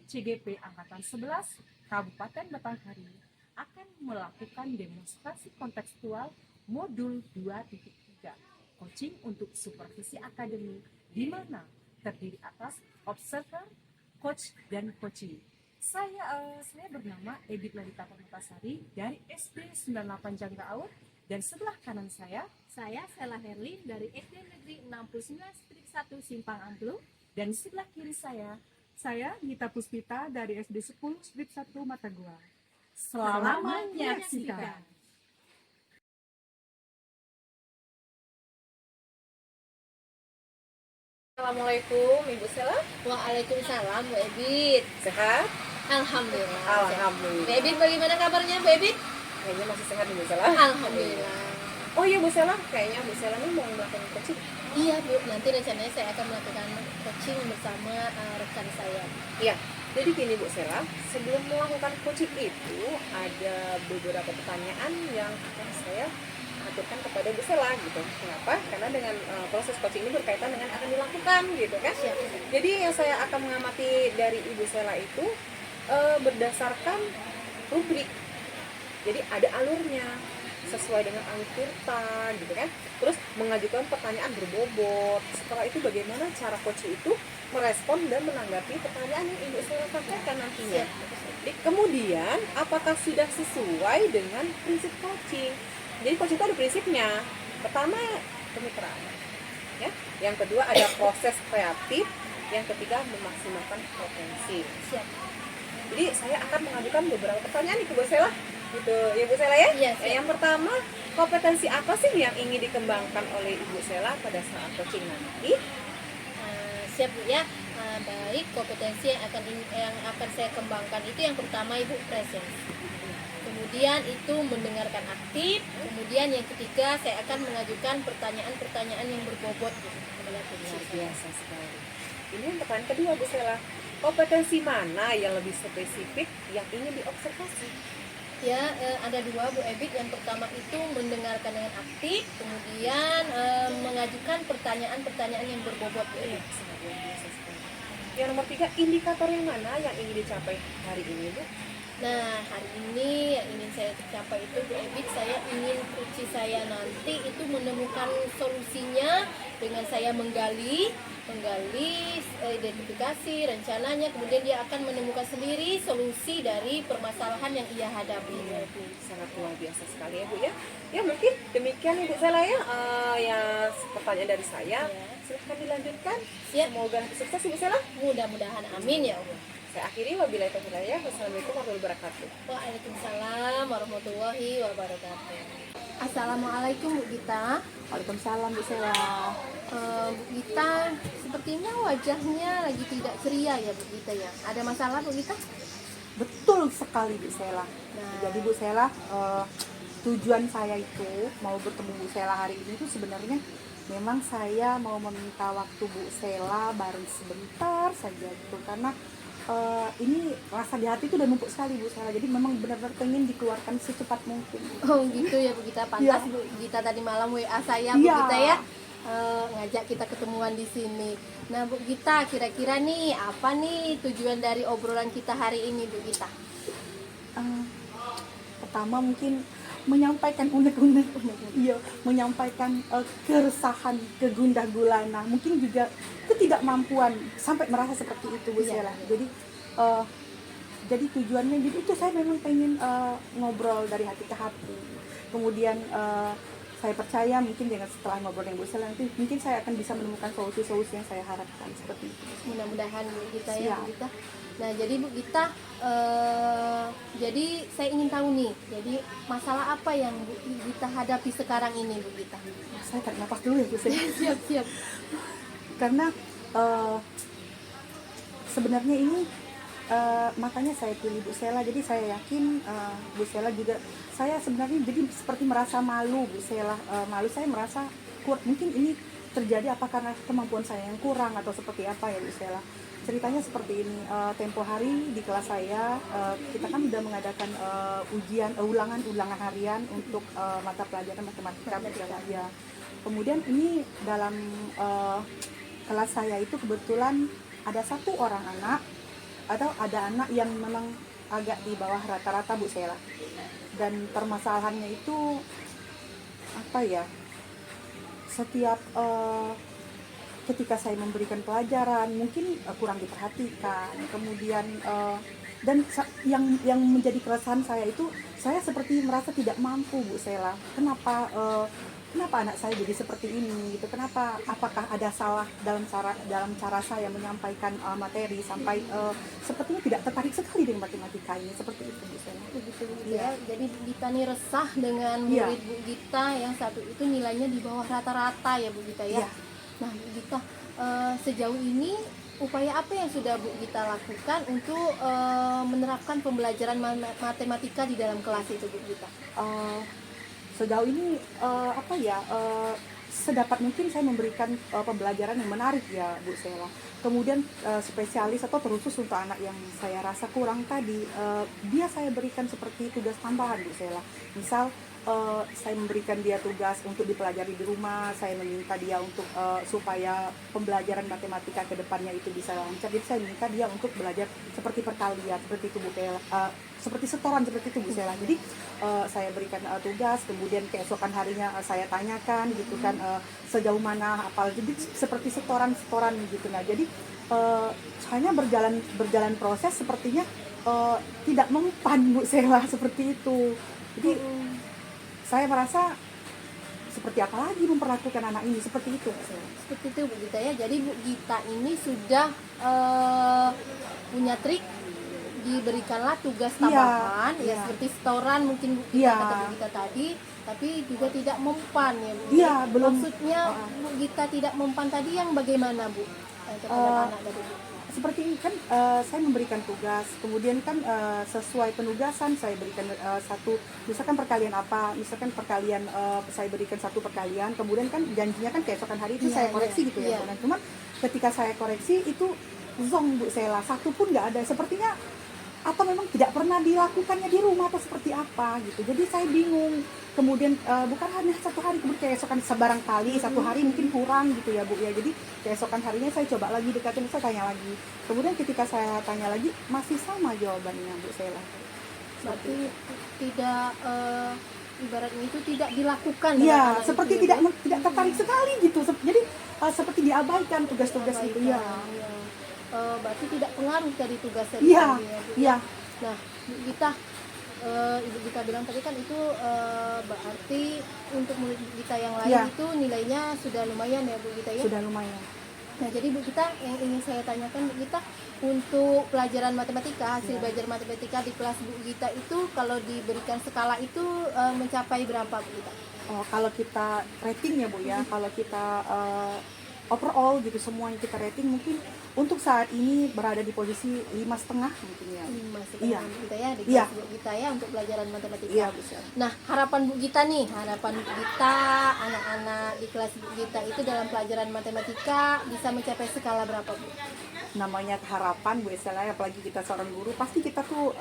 CGP Angkatan 11 Kabupaten Batanghari akan melakukan demonstrasi kontekstual modul 2.3 coaching untuk supervisi akademik, di mana terdiri atas observer, coach, dan coaching. Saya bernama Ebit Lalita Permatasari dari SD 98 Janggaur, dan sebelah kanan saya Sela Herlin dari SD Negeri 69/1 Simpang Amplu. dan sebelah kiri saya Nita Puspita dari SD 10/1 Matagua. Selamat menyaksikan. Assalamualaikum Ibu Sela. Waalaikumsalam Bu Ebit. Sehat? Alhamdulillah. Bu Alhamdulillah. Ebit bagaimana kabarnya Bu Ebit? Kayaknya masih sehat Ibu Sela. Alhamdulillah. Oh iya Bu Sela, kayaknya Bu Sela nih mau melakukan coaching. Iya Bu, nanti rencananya saya akan melakukan coaching bersama rekan saya. Iya. Jadi gini Bu Sela, sebelum melakukan coaching itu ada beberapa pertanyaan yang akan saya aturkan kepada Bu Sela gitu. Kenapa? Karena dengan proses coaching ini berkaitan dengan akan dilakukan gitu kan. Siap. Jadi yang saya akan mengamati dari Ibu Sela itu berdasarkan rubrik. Jadi ada alurnya sesuai dengan alur tirta gitu kan. Terus mengajukan pertanyaan berbobot. Setelah itu bagaimana cara coach itu merespon dan menanggapi pertanyaan yang Ibu Sela sampaikan nantinya. Jadi, kemudian apakah sudah sesuai dengan prinsip coaching? Jadi coach itu ada prinsipnya. Pertama kemitraan, ya. Yang kedua ada proses kreatif. Yang ketiga memaksimalkan potensi. Siap. Jadi saya akan mengajukan beberapa pertanyaan nih ke Bu Sela, gitu ya Bu Sela ya. Iya, siap. Yang pertama, kompetensi apa sih yang ingin dikembangkan oleh Ibu Sela pada saat coaching nanti? Siap Bu ya. Baik, kompetensi yang akan saya kembangkan itu yang pertama Ibu presence. Kemudian itu mendengarkan aktif. Kemudian yang ketiga saya akan mengajukan pertanyaan-pertanyaan yang berbobot gitu. Luar biasa sekali. Ini yang pertanyaan kedua Bu Sela. Kompetensi mana yang lebih spesifik yang ingin diobservasi? Ya, ada dua Bu Ebit. Yang pertama itu mendengarkan dengan aktif, kemudian mengajukan pertanyaan-pertanyaan yang berbobot Bu Ebit. Sangat luar biasa sekali. Yang nomor 3, indikator yang mana yang ingin dicapai hari ini Bu? Nah, hari ini yang ingin saya capai itu Bu Ebit, saya ingin coach saya nanti itu menemukan solusinya dengan saya menggali identifikasi rencananya, kemudian dia akan menemukan sendiri solusi dari permasalahan yang ia hadapi. Sangat luar biasa sekali ya Bu ya. Ya mungkin demikian Ibu Sela ya, yang pertanyaan dari saya. Ya. Silahkan dilanjutkan. Siap. Semoga sukses Ibu Sela. Mudah-mudahan amin ya Allah. Saya akhiri, wabillahi taufiq wal hidayah. Wassalamualaikum warahmatullahi wabarakatuh. Waalaikumsalam warahmatullahi wabarakatuh. Assalamualaikum Bu Gita. Waalaikumsalam Bu Sela. Bu Gita, sepertinya wajahnya lagi tidak ceria ya Bu Gita ya. Ada masalah Bu Gita? Betul sekali Bu Sela. Nah. Jadi Bu Sela, tujuan saya itu mau bertemu Bu Sela hari ini itu sebenarnya memang saya mau meminta waktu Bu Sela bareng sebentar saja gitu, karena ini rasa di hati itu udah numpuk sekali Bu Sela. Jadi memang benar-benar pengen dikeluarkan secepat mungkin. Oh gitu ya Bu Gita. Pantas Ya. Bu Gita tadi malam WA saya Bu Ya. Gita ya. Ngajak kita ketemuan di sini. Nah Bu Gita, kira-kira nih apa nih tujuan dari obrolan kita hari ini Bu Gita? Pertama mungkin menyampaikan unek-unek, iya, menyampaikan keresahan, kegundah gulana, mungkin juga ketidakmampuan sampai merasa seperti itu Bu Sela. Jadi tujuannya, jadi itu saya memang pengen ngobrol dari hati ke hati. Kemudian saya percaya mungkin dengan setelah ngobrol dengan Bu Sela nanti mungkin saya akan bisa menemukan solusi-solusi yang saya harapkan seperti itu. Mudah-mudahan Bu Gita ya Siap. Bu Gita. Nah jadi Bu Gita, jadi saya ingin tahu nih, jadi masalah apa yang Bu Gita hadapi sekarang ini Bu Gita? Saya tarik nafas dulu ya Bu Sela. Siap. Karena sebenarnya ini makanya saya pilih Bu Sela. Jadi saya yakin Bu Sela juga, saya sebenarnya jadi seperti merasa malu Bu Sela. Malu, saya merasa mungkin ini terjadi apa karena kemampuan saya yang kurang atau seperti apa ya Bu Sela. Ceritanya seperti ini, tempo hari di kelas saya kita kan sudah mengadakan ulangan harian untuk mata pelajaran matematika. Ya. Kemudian ini dalam kelas saya itu kebetulan ada satu orang anak atau ada anak yang memang agak di bawah rata-rata Bu Sela, dan permasalahannya itu apa ya, setiap ketika saya memberikan pelajaran mungkin kurang diperhatikan, kemudian yang menjadi keresahan saya itu, saya seperti merasa tidak mampu Bu Sela. Kenapa anak saya jadi seperti ini gitu? Kenapa? Apakah ada salah dalam cara saya menyampaikan materi sampai sepertinya tidak tertarik sekali dengan matematika ini, seperti itu Bu Sela. Begitu Iya. ya. Jadi Bu Gita nih resah dengan Iya. murid Bu Gita yang satu itu nilainya di bawah rata-rata ya Bu Gita ya. Iya. Nah Bu Gita, sejauh ini upaya apa yang sudah Bu Gita lakukan untuk menerapkan pembelajaran matematika di dalam kelas itu Bu Gita? Sejauh ini sedapat mungkin saya memberikan pembelajaran yang menarik ya Bu Sela. Kemudian spesialis atau terusus untuk anak yang saya rasa kurang tadi, dia saya berikan seperti tugas tambahan Bu Sela. Misal saya memberikan dia tugas untuk dipelajari di rumah, saya meminta dia untuk supaya pembelajaran matematika ke depannya itu bisa lancar. Jadi saya minta dia untuk belajar seperti perkalian, seperti itu Bu Sela, seperti setoran, seperti itu Bu Sela. Jadi saya berikan tugas, kemudian keesokan harinya saya tanyakan gitu kan, sejauh mana hafal, jadi seperti setoran gitu. Nah jadi hanya berjalan proses, sepertinya tidak mempan Bu Sela, seperti itu. Jadi saya merasa seperti apa lagi memperlakukan anak ini, seperti itu Bu Sela. Seperti itu Bu Gita ya. Jadi Bu Gita ini sudah punya trik, diberikanlah tugas tambahan ya, seperti setoran mungkin Bu Gita, kata Bu Gita tadi, tapi juga tidak mempan ya Bu. Iya, belum. Maksudnya Bu Gita tidak mempan tadi yang bagaimana Bu? Terhadap anak dari Bu? Seperti ini kan, saya memberikan tugas, kemudian kan sesuai penugasan saya berikan satu, misalkan perkalian apa, misalkan perkalian saya berikan satu perkalian, kemudian kan janjinya kan keesokan hari itu saya koreksi gitu ya. Dan cuma ketika saya koreksi itu zong Bu Sela, satu pun nggak ada, sepertinya atau memang tidak pernah dilakukannya di rumah atau seperti apa gitu. Jadi saya bingung. Kemudian bukan hanya satu hari, kemudian keesokan sebarang kali, satu hari mungkin kurang gitu ya Bu ya. Jadi keesokan harinya saya coba lagi dekatin, saya tanya lagi. Kemudian ketika saya tanya lagi masih sama jawabannya Bu Sela. Berarti tidak ibaratnya itu tidak dilakukan. Iya, seperti itu, tidak tertarik sekali gitu. Jadi seperti diabaikan tugas-tugas itu ya. Berarti tidak pengaruh dari tugas tadi. Iya. Nah, Bu Gita, Ibu Gita bilang tadi kan itu berarti untuk murid Bu Gita yang lain itu nilainya sudah lumayan ya Bu Gita ya? Sudah lumayan. Nah, jadi Bu Gita, yang ingin saya tanyakan Bu Gita, untuk pelajaran matematika, hasil belajar matematika di kelas Bu Gita itu kalau diberikan skala itu mencapai berapa Bu Gita? Oh, kalau kita rating ya Bu ya, kalau kita overall gitu semuanya kita rating, mungkin untuk saat ini berada di posisi 5,5 mungkin ya. 5,5 Bu Gita ya, di kelas Bu Gita ya untuk pelajaran matematika. Iya, Bu Sela. Nah, harapan Bu Gita nih, harapan Bu Gita, anak-anak di kelas Bu Gita itu dalam pelajaran matematika bisa mencapai skala berapa Bu? Namanya harapan Bu Sela, apalagi kita seorang guru, pasti kita tuh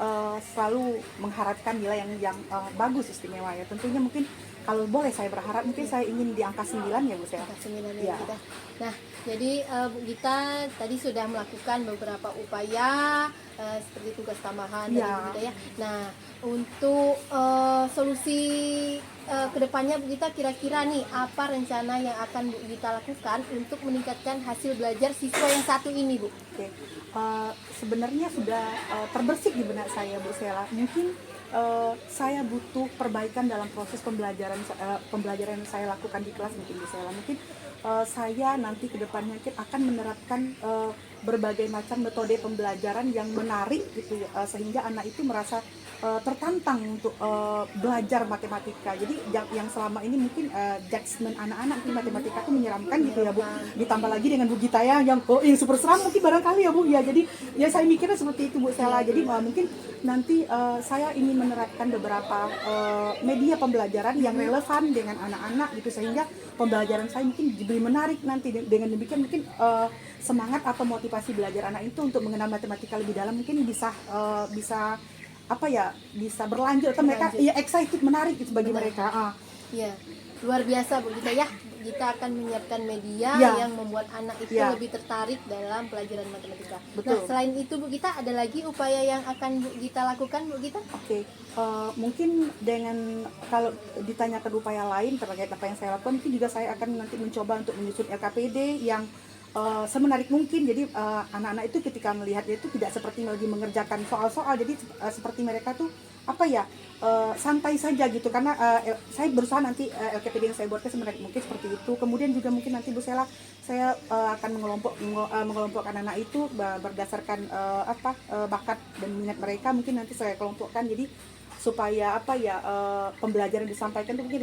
selalu mengharapkan nilai yang bagus, istimewa ya. Tentunya mungkin kalau boleh saya berharap mungkin saya ingin di angka 9 ya Bu Sela. Angka 9 ya Bu Gita. Nah, jadi Bu Gita tadi sudah melakukan beberapa upaya seperti tugas tambahan dari Bu Gita ya. Nah, untuk solusi kedepannya Bu Gita, kira-kira nih apa rencana yang akan Bu Gita lakukan untuk meningkatkan hasil belajar siswa yang satu ini Bu? Oke. Sebenarnya sudah terbersih di benak saya Bu Sela. Mungkin saya butuh perbaikan dalam proses pembelajaran yang saya lakukan di kelas mungkin Bu Sela. Mungkin saya nanti ke depannya akan menerapkan berbagai macam metode pembelajaran yang menarik gitu ya, sehingga anak itu merasa tertantang untuk belajar matematika. Jadi yang selama ini mungkin judgement anak-anak di matematika itu menyeramkan gitu ya Bu. Ditambah lagi dengan Bu Gita ya yang super seram mungkin barangkali ya Bu ya. Jadi ya saya mikirnya seperti itu Bu Sela. Jadi mungkin nanti saya ingin menerapkan beberapa media pembelajaran yang relevan dengan anak-anak gitu, sehingga pembelajaran saya mungkin lebih menarik nanti. Dengan demikian mungkin semangat atau motivasi belajar anak itu untuk mengenal matematika lebih dalam mungkin bisa berlanjut atau mereka ya excited, menarik gitu bagi mereka. Ya, luar biasa Bu Gita ya. kita akan menyiapkan media Ya. yang membuat anak itu Ya. lebih tertarik dalam pelajaran matematika. Betul. Nah, selain itu Bu Gita, ada lagi upaya yang akan Bu Gita lakukan, Bu Gita? Oke, mungkin dengan kalau ditanyakan upaya lain terkait apa yang saya lakukan, mungkin juga saya akan nanti mencoba untuk menyusun LKPD yang semenarik mungkin. Jadi anak-anak itu ketika melihatnya itu tidak seperti lagi mengerjakan soal-soal, jadi seperti mereka tuh apa ya, santai saja gitu. Karena saya berusaha nanti LKPD yang saya buatkan semenarik mungkin seperti itu. Kemudian juga mungkin nanti Bu Sela, saya akan mengelompokkan anak itu berdasarkan bakat dan minat mereka. Mungkin nanti saya kelompokkan jadi supaya apa ya, pembelajaran disampaikan itu mungkin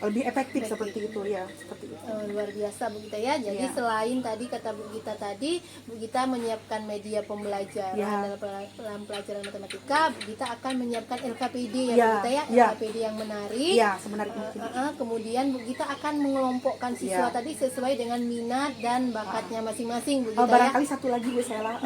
lebih efektif seperti itu ya, seperti itu. Luar biasa Bu Gita ya. Jadi Ya. selain tadi kata Bu Gita menyiapkan media pembelajaran Ya. dalam pelajaran matematika, Bu Gita akan menyiapkan LKPD ya, Ya. Bu Gita ya, Ya. LKPD yang menarik. Ya, semenarik mungkin. Kemudian Bu Gita akan mengelompokkan siswa Ya. tadi sesuai dengan minat dan bakatnya masing-masing, Bu Gita ya. Barangkali satu lagi Bu Sela,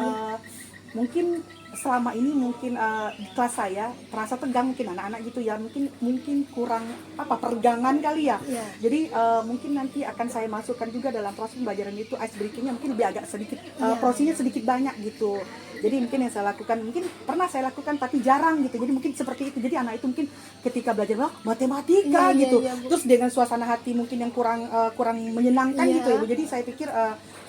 mungkin selama ini mungkin di kelas saya terasa tegang mungkin anak-anak gitu ya, mungkin kurang peregangan kali ya. Iya. Jadi mungkin nanti akan saya masukkan juga dalam proses pembelajaran itu ice breakingnya mungkin lebih agak sedikit, porsinya sedikit banyak gitu. Jadi mungkin yang saya lakukan, mungkin pernah saya lakukan tapi jarang gitu. Jadi mungkin seperti itu. Jadi anak itu mungkin ketika belajar matematika Iya, gitu, iya, Bu. terus dengan suasana hati mungkin yang kurang menyenangkan Iya. gitu ya Bu. Jadi saya pikir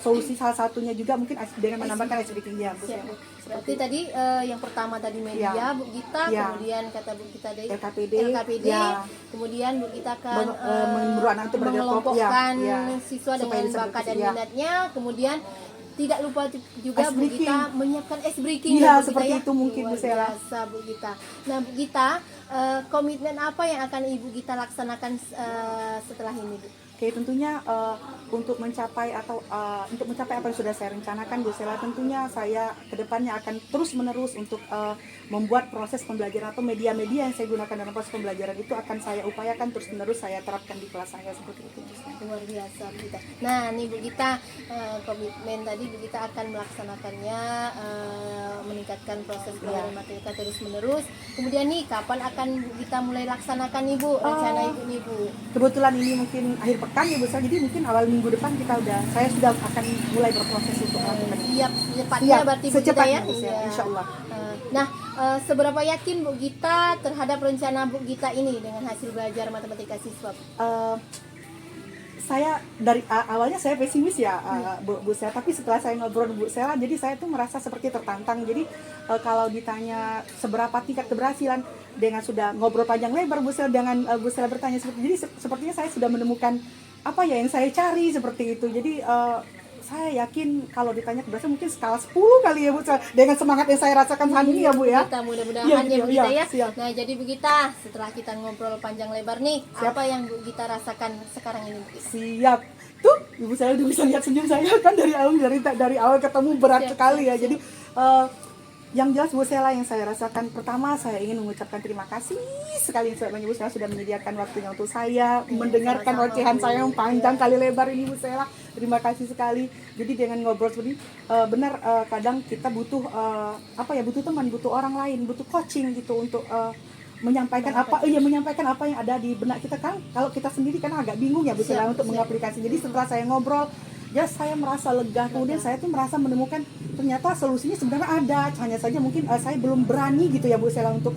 solusi salah satunya juga mungkin dengan menambahkan ice breaking ya Bu. Siap, Bu. Berarti Seperti tadi yang pertama tadi media Ya. Bu Gita, Ya. kemudian kata Bu Gita tadi LKPD, LKPD, ya. kemudian Bu Gita akan menyuruh anak itu berkelompok, mengelompokkan ya. siswa Supaya dengan bisa bakat dan ya. minatnya, kemudian tidak lupa juga Ice Bu Gita breaking. menyiapkan ice breaking Iya, ya, Bu Gita seperti ya. itu mungkin, Bu Luar Sela. biasa Bu Gita. Nah Bu Gita, komitmen apa yang akan Ibu Gita laksanakan setelah ini Bu? Oke, tentunya untuk mencapai apa yang sudah saya rencanakan Bu Sela, tentunya saya kedepannya akan terus menerus untuk membuat proses pembelajaran atau media-media yang saya gunakan dalam proses pembelajaran itu akan saya upayakan terus menerus saya terapkan di kelas saya seperti itu Bu Sela. Luar biasa Bu Gita. Nah nih Bu Gita, komitmen tadi Bu Gita akan melaksanakannya, meningkatkan proses pelajaran matematika terus menerus. Kemudian nih kapan akan Bu Gita mulai laksanakan nih Bu, rencana Ibu nih Bu? Kebetulan ini mungkin akhir pekan ya Bu Sela, jadi mungkin awal minggu depan saya sudah akan mulai berproses untuk melakukan itu. Siap secepatnya berarti Bu Gita secepatnya ya. Bu Sela, Iya. insya Allah. Nah, seberapa yakin Bu Gita terhadap rencana Bu Gita ini dengan hasil belajar matematika siswa? Saya dari awalnya saya pesimis ya Bu Sela, tapi setelah saya ngobrol Bu Sela, jadi saya tuh merasa seperti tertantang. Jadi kalau ditanya seberapa tingkat keberhasilan dengan sudah ngobrol panjang lebar Bu Sela, dengan Bu Sela bertanya seperti, jadi sepertinya saya sudah menemukan apa ya yang saya cari seperti itu. Jadi saya yakin kalau ditanya keberhasilan mungkin skala 10 kali ya Bu Sela, dengan semangat yang saya rasakan saat ini ya Bu ya. Kita mudah-mudahan Iya, ya Bu Gita iya, ya. siap. Nah, jadi Bu Gita, setelah kita ngobrol panjang lebar nih, Siap. apa yang Bu Gita rasakan sekarang ini Bu Gita? Siap. Tuh, Ibu saya udah bisa lihat senyum saya kan dari awal ketemu berat Siap, sekali ya. siap. Jadi yang jelas Bu Sela, yang saya rasakan pertama, saya ingin mengucapkan terima kasih sekali banyak Bu Sela sudah menyediakan waktunya untuk saya mendengarkan sama-sama, ocehan Bu. saya yang panjang kali lebar ini Bu Sela. Terima kasih sekali. Jadi dengan ngobrol seperti ini, benar kadang kita butuh butuh teman, butuh orang lain, butuh coaching gitu untuk menyampaikan apa yang ada di benak kita kan. Kalau kita sendiri kan agak bingung ya Bu Sela Siap, untuk siap. mengaplikasi. Jadi setelah saya ngobrol, ya saya merasa lega. Kemudian saya tuh merasa menemukan ternyata solusinya sebenarnya ada. Hanya saja mungkin saya belum berani gitu ya Bu Sela untuk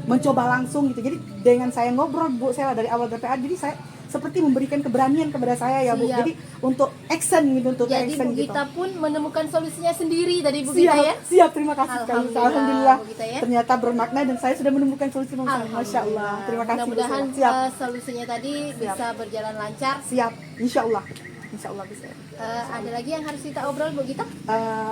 mencoba langsung gitu. Jadi dengan saya ngobrol Bu Sela dari awal BPA, jadi saya seperti memberikan keberanian kepada saya ya Bu. Siap. Jadi untuk action gitu, untuk Jadi action Bu gitu. Gita pun menemukan solusinya sendiri dari Bu Gita ya. Siap, terima kasih sekali. Alhamdulillah, Bu Gita ya. ternyata bermakna dan saya sudah menemukan solusi. Masya Allah, Alhamdulillah. terima kasih Bu Mudah-mudahan Sela. Siap, solusinya tadi bisa berjalan lancar. siap, insya Allah bisa. Ada lagi yang harus kita obrol Bu Gita?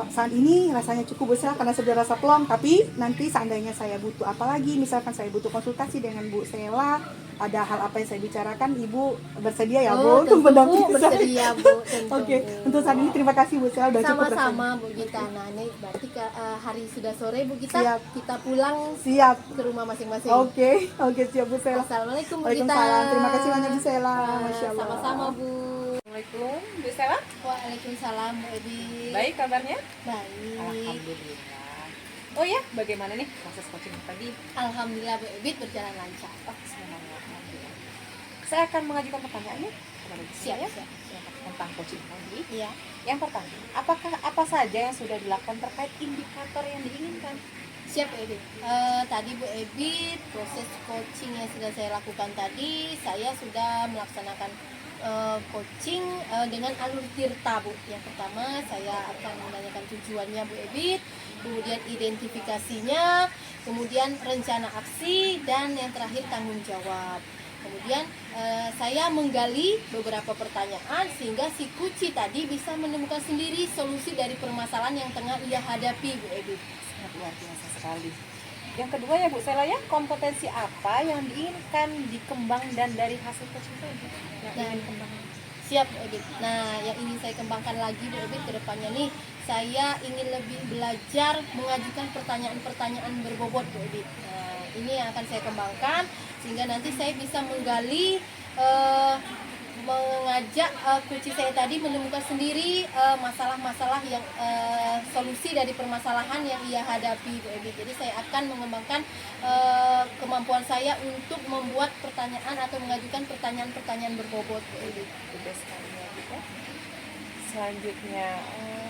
Saat ini rasanya cukup besar karena sudah rasa plong, tapi nanti seandainya saya butuh apa lagi, misalkan saya butuh konsultasi dengan Bu Sela, ada hal apa yang saya bicarakan, Ibu bersedia ya Bu tentu untuk Bu, mendampingi saya? bersedia Bu, tentu, Oke, Bu. untuk saat ini terima kasih Bu Sela udah cukup Sama-sama Bu Gita. Nah ini berarti hari sudah sore Bu Gita, Siap. kita pulang Siap. ke rumah masing-masing. Oke, siap Bu Sela. Assalamualaikum Bu Gita. Waalaikumsalam. Terima kasih banyak Bu Sela. Masya Allah. Sama-sama Bu. Assalamualaikum Bu Sela. Waalaikumsalam Bu Edi. Baik kabarnya? Baik. Alhamdulillah. Oh ya, bagaimana nih proses coaching tadi? Alhamdulillah Bu Ebit berjalan lancar. Oh, bismillah. Saya akan mengajukan pertanyaannya kepada Bu Siap, Sela ya, siap, siap. tentang coaching tadi. Iya. Yang pertama, apakah apa saja yang sudah dilakukan terkait indikator yang diinginkan? Siap Bu Ebit. Tadi Bu Ebit, proses coaching yang sudah saya lakukan tadi, saya sudah melaksanakan coaching dengan alur tirta Bu. Yang pertama saya akan menanyakan tujuannya Bu Ebit, kemudian identifikasinya, kemudian rencana aksi, dan yang terakhir tanggung jawab. Kemudian saya menggali beberapa pertanyaan sehingga si kuci tadi bisa menemukan sendiri solusi dari permasalahan yang tengah ia hadapi Bu Ebit. Sangat luar biasa sekali. Yang kedua ya Bu Sela ya, kompetensi apa yang diinginkan dikembang dan dari hasil coaching tadi yang Nah, ingin kembangkan? Siap Bu Ebit. Nah, yang ingin saya kembangkan lagi Bu Ebit ke depannya nih, saya ingin lebih belajar mengajukan pertanyaan-pertanyaan berbobot Bu Ebit. Nah, ini yang akan saya kembangkan sehingga nanti saya bisa menggali mengajak kunci saya tadi menemukan sendiri masalah-masalah yang solusi dari permasalahan yang ia hadapi Bu Ebit. Jadi saya akan mengembangkan kemampuan saya untuk membuat pertanyaan atau mengajukan pertanyaan-pertanyaan berbobot Bu Ebit. Udah sekali ya Bu ya. Selanjutnya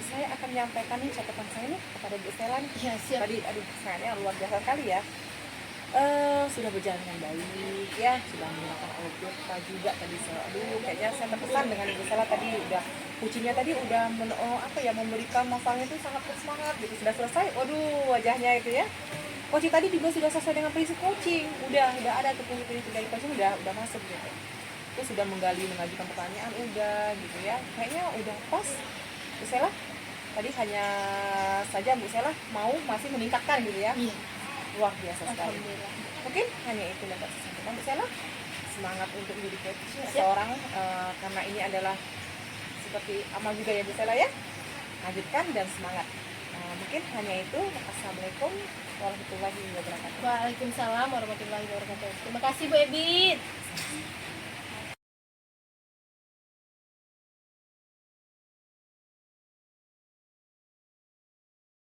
saya akan menyampaikan nih catatan saya nih kepada Bu Sela nih. Ya, siap. Tadi aduh sayangnya luar biasa sekali ya. Sudah berjalan dengan baik ya, sudah menggunakan algoritma juga tadi. Aduh kayaknya saya terkesan dengan Ibu Sela tadi, udah kucingnya tadi udah memberikan masalahnya itu sangat bersemangat gitu. Sudah selesai, waduh wajahnya itu ya. Coaching tadi juga sudah sesuai dengan prinsip coaching, udah ada tuh prinsip dari coaching, udah masuk gitu. Itu sudah mengajukan pertanyaan udah gitu ya, kayaknya udah pas. Bu Sela tadi hanya saja Bu Sela mau masih meningkatkan gitu ya. Iya. Luar biasa sekali. Alhamdulillah. Mungkin hanya itu yang dapat saya sampaikan Bu Sela. Semangat untuk menjadi coach Siap. seorang karena ini adalah seperti amal juga ya Bu Sela ya. Lanjutkan dan semangat. Mungkin hanya itu. Assalamualaikum warahmatullahi wabarakatuh. Waalaikumsalam warahmatullahi wabarakatuh. Terima kasih Bu Ebit.